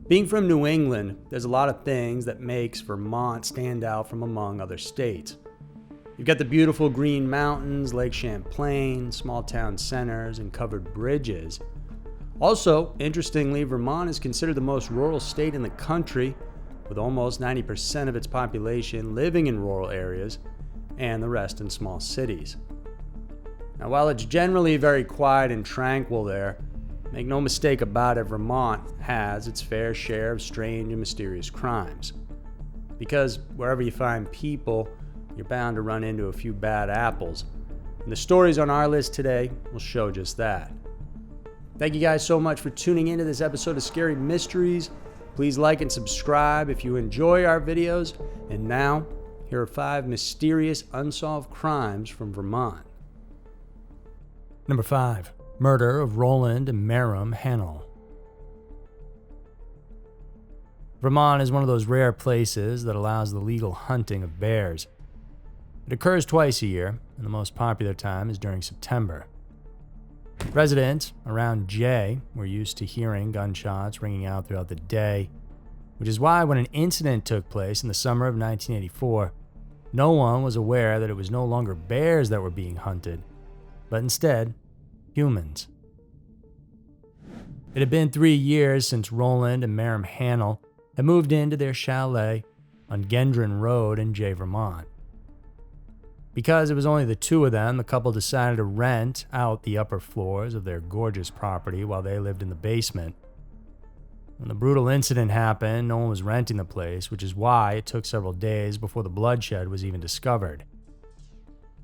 Being from New England, there's a lot of things that makes Vermont stand out from among other states. You've got the beautiful green mountains, Lake Champlain, small town centers, and covered bridges. Also, interestingly, Vermont is considered the most rural state in the country, with almost 90% of its population living in rural areas and the rest in small cities. Now, while it's generally very quiet and tranquil there, make no mistake about it, Vermont has its fair share of strange and mysterious crimes. Because wherever you find people, you're bound to run into a few bad apples. And the stories on our list today will show just that. Thank you guys so much for tuning into this episode of Scary Mysteries. Please like and subscribe if you enjoy our videos. And now, here are 5 mysterious unsolved crimes from Vermont. Number 5. Murder of Roland and Marim Hanel. Vermont is one of those rare places that allows the legal hunting of bears. It occurs twice a year, and the most popular time is during September. Residents around J were used to hearing gunshots ringing out throughout the day, which is why when an incident took place in the summer of 1984, no one was aware that it was no longer bears that were being hunted, but instead, humans. It had been 3 years since Roland and Marim Hanel had moved into their chalet on Gendron Road in Jay, Vermont. Because it was only the two of them, the couple decided to rent out the upper floors of their gorgeous property while they lived in the basement. When the brutal incident happened, no one was renting the place, which is why it took several days before the bloodshed was even discovered.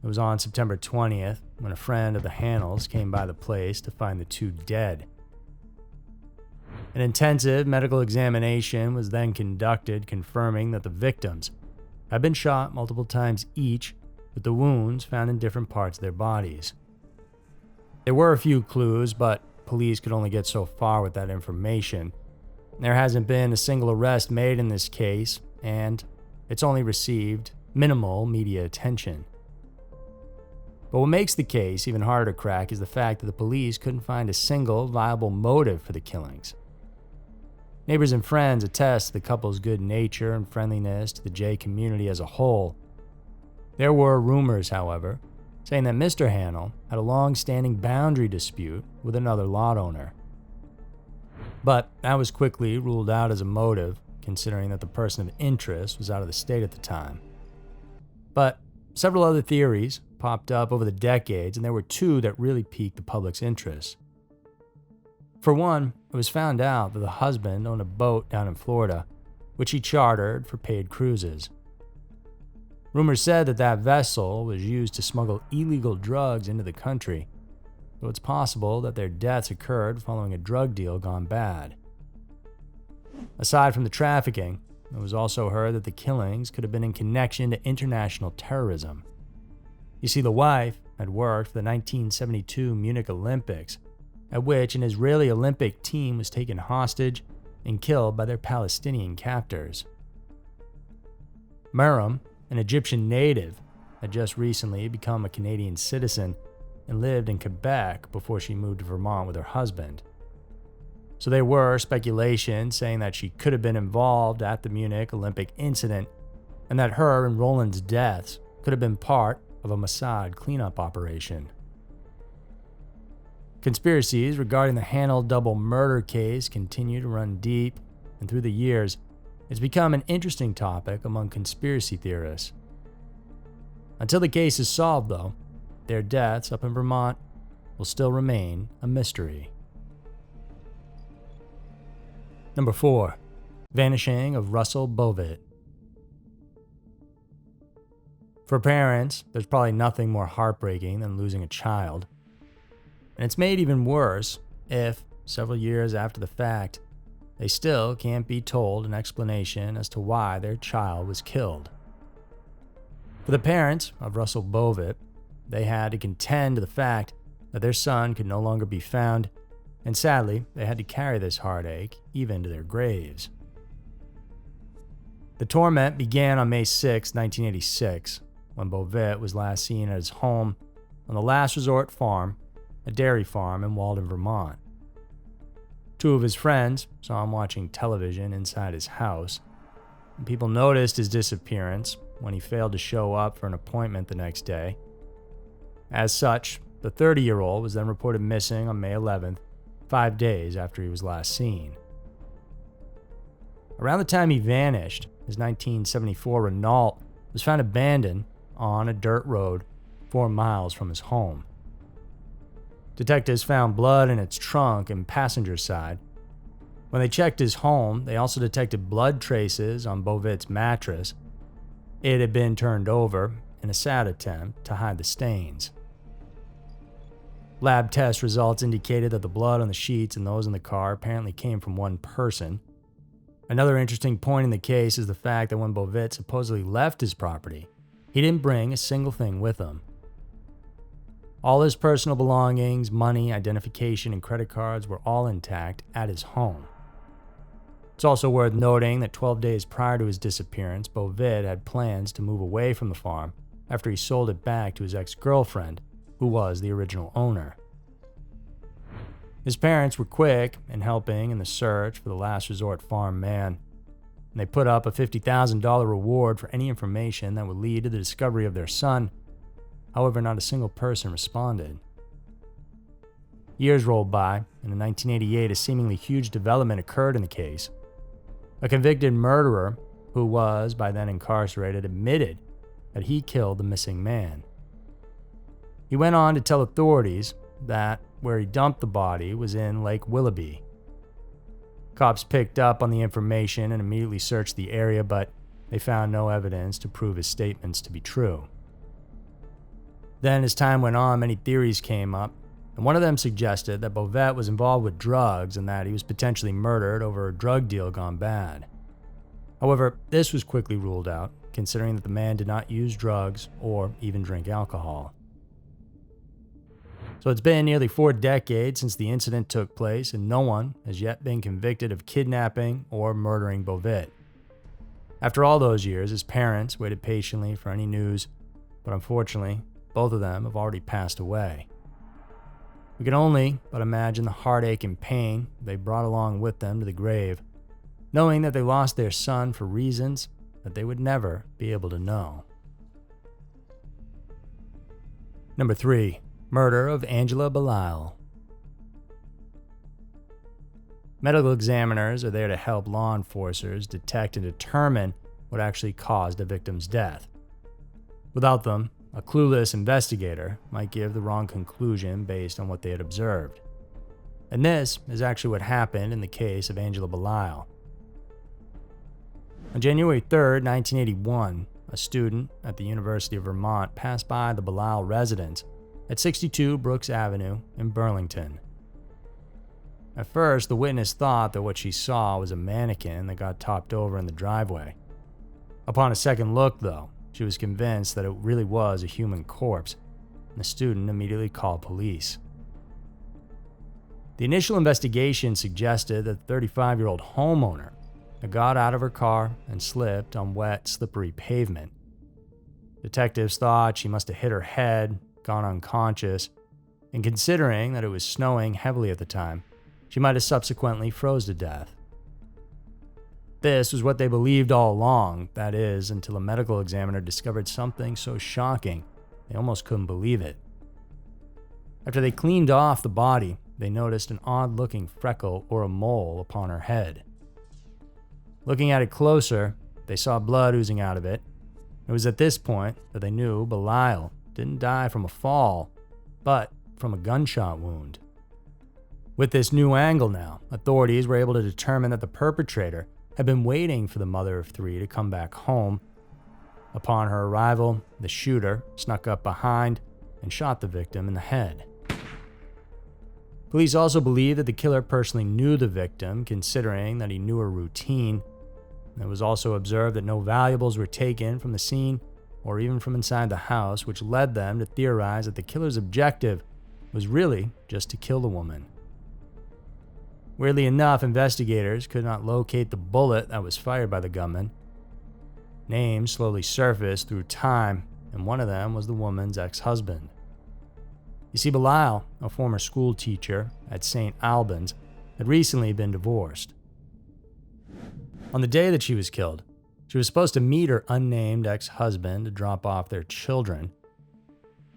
It was on September 20th when a friend of the Hanels came by the place to find the two dead. An intensive medical examination was then conducted, confirming that the victims had been shot multiple times each, with the wounds found in different parts of their bodies. There were a few clues, but police could only get so far with that information. There hasn't been a single arrest made in this case, and it's only received minimal media attention. But what makes the case even harder to crack is the fact that the police couldn't find a single viable motive for the killings. Neighbors and friends attest to the couple's good nature and friendliness to the J community as a whole. There were rumors, however, saying that Mr. Hanel had a long-standing boundary dispute with another lot owner. But that was quickly ruled out as a motive, considering that the person of interest was out of the state at the time. But several other theories popped up over the decades, and there were 2 that really piqued the public's interest. For one, it was found out that the husband owned a boat down in Florida, which he chartered for paid cruises. Rumors said that that vessel was used to smuggle illegal drugs into the country, so it's possible that their deaths occurred following a drug deal gone bad. Aside from the trafficking, it was also heard that the killings could have been in connection to international terrorism. You see, the wife had worked for the 1972 Munich Olympics, at which an Israeli Olympic team was taken hostage and killed by their Palestinian captors. Marim, an Egyptian native, had just recently become a Canadian citizen and lived in Quebec before she moved to Vermont with her husband. So there were speculations saying that she could have been involved at the Munich Olympic incident and that her and Roland's deaths could have been part of a Mossad cleanup operation. Conspiracies regarding the Hanel double murder case continue to run deep, and through the years, it's become an interesting topic among conspiracy theorists. Until the case is solved, though, their deaths up in Vermont will still remain a mystery. Number 4. Vanishing of Russell Bovett. For parents, there's probably nothing more heartbreaking than losing a child. And it's made even worse if, several years after the fact, they still can't be told an explanation as to why their child was killed. For the parents of Russell Bovett, they had to contend to the fact that their son could no longer be found, and sadly, they had to carry this heartache even to their graves. The torment began on May 6, 1986, when Bovett was last seen at his home on the Last Resort Farm, a dairy farm in Walden, Vermont. Two of his friends saw him watching television inside his house. And people noticed his disappearance when he failed to show up for an appointment the next day. As such, the 30-year-old was then reported missing on May 11th, 5 days after he was last seen. Around the time he vanished, his 1974 Renault was found abandoned on a dirt road 4 miles from his home. Detectives found blood in its trunk and passenger side. When they checked his home, they also detected blood traces on Bovett's mattress. It had been turned over in a sad attempt to hide the stains. Lab test results indicated that the blood on the sheets and those in the car apparently came from one person. Another interesting point in the case is the fact that when Bovett supposedly left his property, he didn't bring a single thing with him. All his personal belongings, money, identification, and credit cards were all intact at his home. It's also worth noting that 12 days prior to his disappearance, Bovett had plans to move away from the farm after he sold it back to his ex-girlfriend, who was the original owner. His parents were quick in helping in the search for the last resort farm man, and they put up a $50,000 reward for any information that would lead to the discovery of their son. However, not a single person responded. Years rolled by, and in 1988, a seemingly huge development occurred in the case. A convicted murderer, who was by then incarcerated, admitted that he killed the missing man. He went on to tell authorities that where he dumped the body was in Lake Willoughby. Cops picked up on the information and immediately searched the area, but they found no evidence to prove his statements to be true. Then, as time went on, many theories came up, and one of them suggested that Bovett was involved with drugs and that he was potentially murdered over a drug deal gone bad. However, this was quickly ruled out, considering that the man did not use drugs or even drink alcohol. So it's been nearly 4 decades since the incident took place, and no one has yet been convicted of kidnapping or murdering Bovett. After all those years, his parents waited patiently for any news, but unfortunately, both of them have already passed away. We can only but imagine the heartache and pain they brought along with them to the grave, knowing that they lost their son for reasons that they would never be able to know. Number 3. Murder of Angela Belisle. Medical examiners are there to help law enforcers detect and determine what actually caused a victim's death. Without them, a clueless investigator might give the wrong conclusion based on what they had observed. And this is actually what happened in the case of Angela Belisle. On January 3rd, 1981, a student at the University of Vermont passed by the Belisle residence at 62 Brooks Avenue in Burlington. At first, the witness thought that what she saw was a mannequin that got topped over in the driveway. Upon a second look, though, she was convinced that it really was a human corpse, and the student immediately called police. The initial investigation suggested that the 35-year-old homeowner had got out of her car and slipped on wet, slippery pavement. Detectives thought she must have hit her head, gone unconscious, and considering that it was snowing heavily at the time, she might have subsequently froze to death. This was what they believed all along, that is, until a medical examiner discovered something so shocking they almost couldn't believe it. After they cleaned off the body, they noticed an odd-looking freckle or a mole upon her head. Looking at it closer, they saw blood oozing out of it. It was at this point that they knew Belisle didn't die from a fall, but from a gunshot wound. With this new angle now, authorities were able to determine that the perpetrator had been waiting for the mother of 3 to come back home. Upon her arrival, the shooter snuck up behind and shot the victim in the head. Police also believe that the killer personally knew the victim, considering that he knew her routine. It was also observed that no valuables were taken from the scene or even from inside the house, which led them to theorize that the killer's objective was really just to kill the woman. Weirdly enough, investigators could not locate the bullet that was fired by the gunman. Names slowly surfaced through time, and one of them was the woman's ex-husband. You see, Belisle, a former school teacher at St. Albans, had recently been divorced. On the day that she was killed, she was supposed to meet her unnamed ex-husband to drop off their children.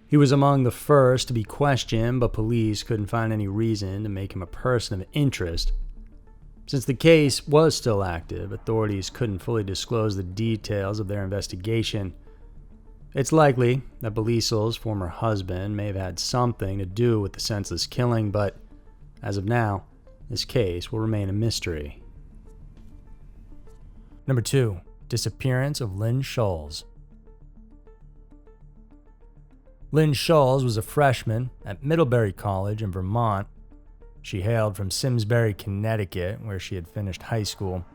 He was among the first to be questioned, but police couldn't find any reason to make him a person of interest. Since the case was still active, authorities couldn't fully disclose the details of their investigation. It's likely that Belisel's former husband may have had something to do with the senseless killing, but as of now, this case will remain a mystery. Number 2. Disappearance of Lynn Schultz. Lynn Schultz was a freshman at Middlebury College in Vermont. She hailed from Simsbury, Connecticut, where she had finished high school.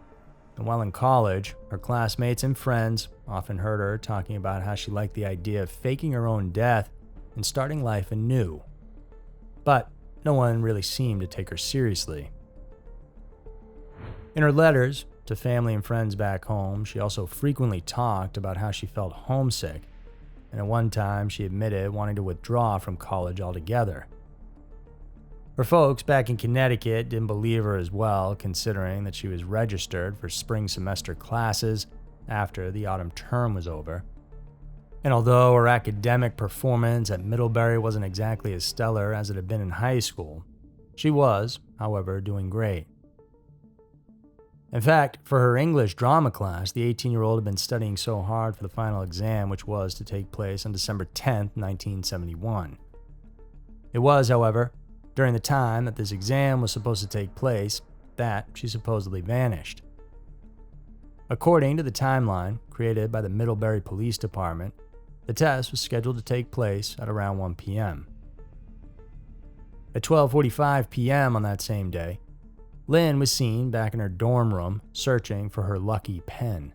And while in college, her classmates and friends often heard her talking about how she liked the idea of faking her own death and starting life anew. But no one really seemed to take her seriously. In her letters to family and friends back home, she also frequently talked about how she felt homesick, and at one time she admitted wanting to withdraw from college altogether. Her folks back in Connecticut didn't believe her as well, considering that she was registered for spring semester classes after the autumn term was over. And although her academic performance at Middlebury wasn't exactly as stellar as it had been in high school, she was, however, doing great. In fact, for her English drama class, the 18-year-old had been studying so hard for the final exam, which was to take place on December 10th, 1971. It was, however, during the time that this exam was supposed to take place that she supposedly vanished. According to the timeline created by the Middlebury Police Department, the test was scheduled to take place at around 1 p.m. At 12:45 p.m. on that same day, Lynn was seen back in her dorm room searching for her lucky pen.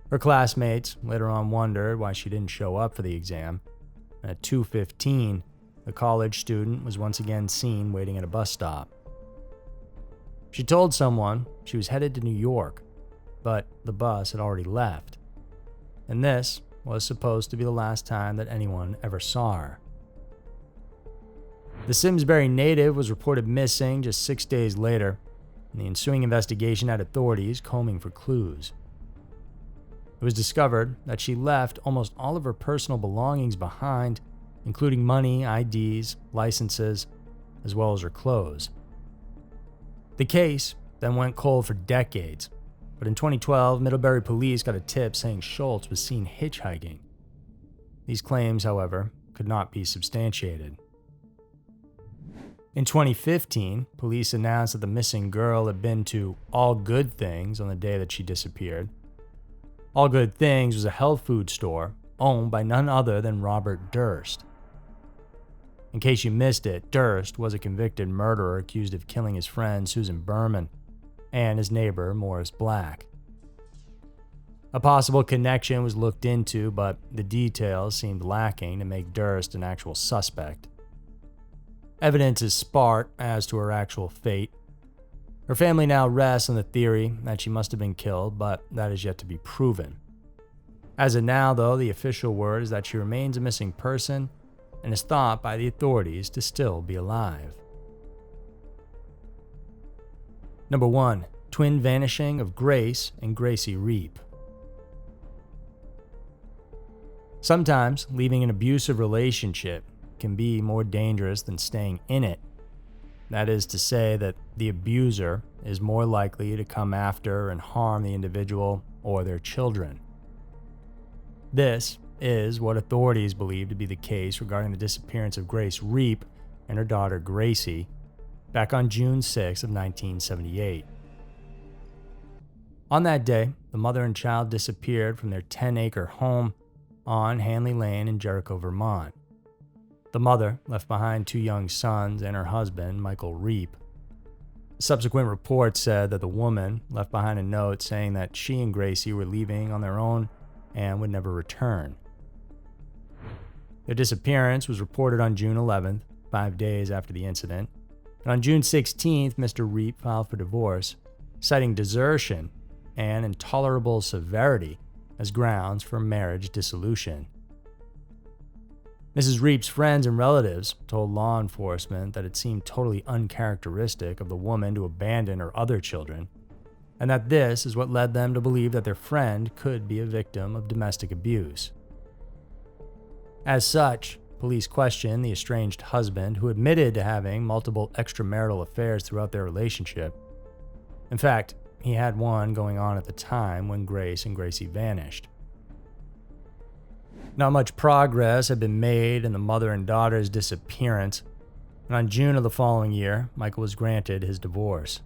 Her classmates later on wondered why she didn't show up for the exam, and at 2:15, the college student was once again seen waiting at a bus stop. She told someone she was headed to New York, but the bus had already left, and this was supposed to be the last time that anyone ever saw her. The Simsbury native was reported missing just 6 days later, and the ensuing investigation had authorities combing for clues. It was discovered that she left almost all of her personal belongings behind, including money, IDs, licenses, as well as her clothes. The case then went cold for decades, but in 2012, Middlebury police got a tip saying Schultz was seen hitchhiking. These claims, however, could not be substantiated. In 2015, police announced that the missing girl had been to All Good Things on the day that she disappeared. All Good Things was a health food store owned by none other than Robert Durst. In case you missed it, Durst was a convicted murderer accused of killing his friend Susan Berman and his neighbor Morris Black. A possible connection was looked into, but the details seemed lacking to make Durst an actual suspect. Evidence is sparse as to her actual fate. Her family now rests on the theory that she must have been killed, but that is yet to be proven. As of now, though, the official word is that she remains a missing person and is thought by the authorities to still be alive. Number 1. Twin vanishing of Grace and Gracie Reit. Sometimes leaving an abusive relationship can be more dangerous than staying in it. That is to say that the abuser is more likely to come after and harm the individual or their children. This is what authorities believe to be the case regarding the disappearance of Grace Reit and her daughter Gracie back on June 6 of 1978. On that day, the mother and child disappeared from their 10-acre home on Hanley Lane in Jericho, Vermont. The mother left behind 2 young sons and her husband, Michael Reit. Subsequent reports said that the woman left behind a note saying that she and Gracie were leaving on their own and would never return. Their disappearance was reported on June 11th, 5 days after the incident, and on June 16th, Mr. Reit filed for divorce, citing desertion and intolerable severity as grounds for marriage dissolution. Mrs. Reip's friends and relatives told law enforcement that it seemed totally uncharacteristic of the woman to abandon her other children, and that this is what led them to believe that their friend could be a victim of domestic abuse. As such, police questioned the estranged husband, who admitted to having multiple extramarital affairs throughout their relationship. In fact, he had one going on at the time when Grace and Gracie vanished. Not much progress had been made in the mother and daughter's disappearance, and on June of the following year, Michael was granted his divorce.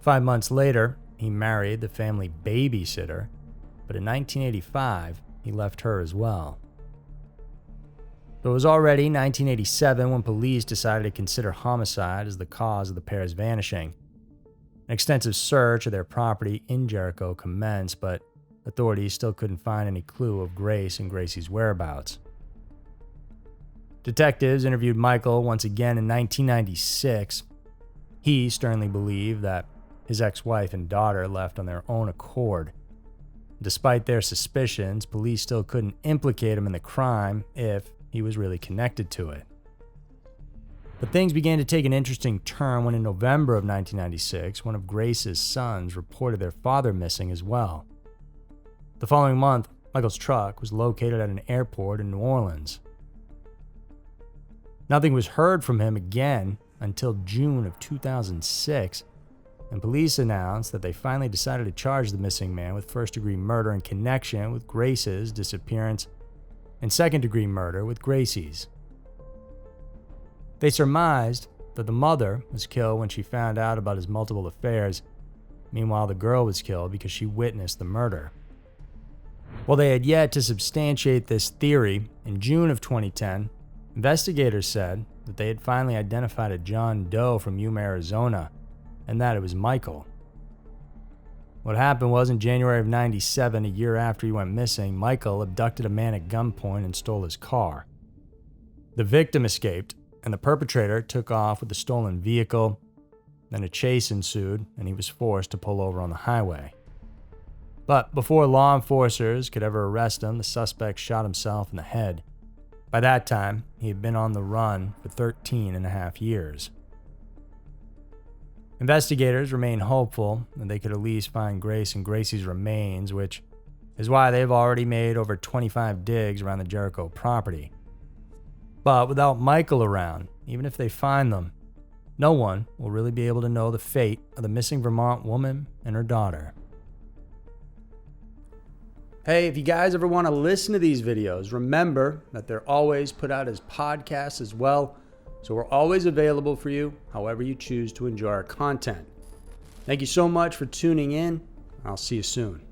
5 months later, he married the family babysitter, but in 1985, he left her as well. It was already 1987 when police decided to consider homicide as the cause of the pair's vanishing. An extensive search of their property in Jericho commenced, but authorities still couldn't find any clue of Grace and Gracie's whereabouts. Detectives interviewed Michael once again in 1996. He sternly believed that his ex-wife and daughter left on their own accord. Despite their suspicions, police still couldn't implicate him in the crime if he was really connected to it. But things began to take an interesting turn when in November of 1996, one of Grace's sons reported their father missing as well. The following month, Michael's truck was located at an airport in New Orleans. Nothing was heard from him again until June of 2006, and police announced that they finally decided to charge the missing man with first-degree murder in connection with Grace's disappearance and second-degree murder with Gracie's. They surmised that the mother was killed when she found out about his multiple affairs. Meanwhile, the girl was killed because she witnessed the murder. While they had yet to substantiate this theory, in June of 2010, investigators said that they had finally identified a John Doe from Yuma, Arizona, and that it was Michael. What happened was in January of 97, a year after he went missing, Michael abducted a man at gunpoint and stole his car. The victim escaped, and the perpetrator took off with the stolen vehicle. Then a chase ensued, and he was forced to pull over on the highway. But before law enforcers could ever arrest him, the suspect shot himself in the head. By that time, he had been on the run for 13 and a half years. Investigators remain hopeful that they could at least find Grace and Gracie's remains, which is why they've already made over 25 digs around the Jericho property. But without Michael around, even if they find them, no one will really be able to know the fate of the missing Vermont woman and her daughter. Hey, if you guys ever want to listen to these videos, remember that they're always put out as podcasts as well, so we're always available for you, however you choose to enjoy our content. Thank you so much for tuning in. I'll see you soon.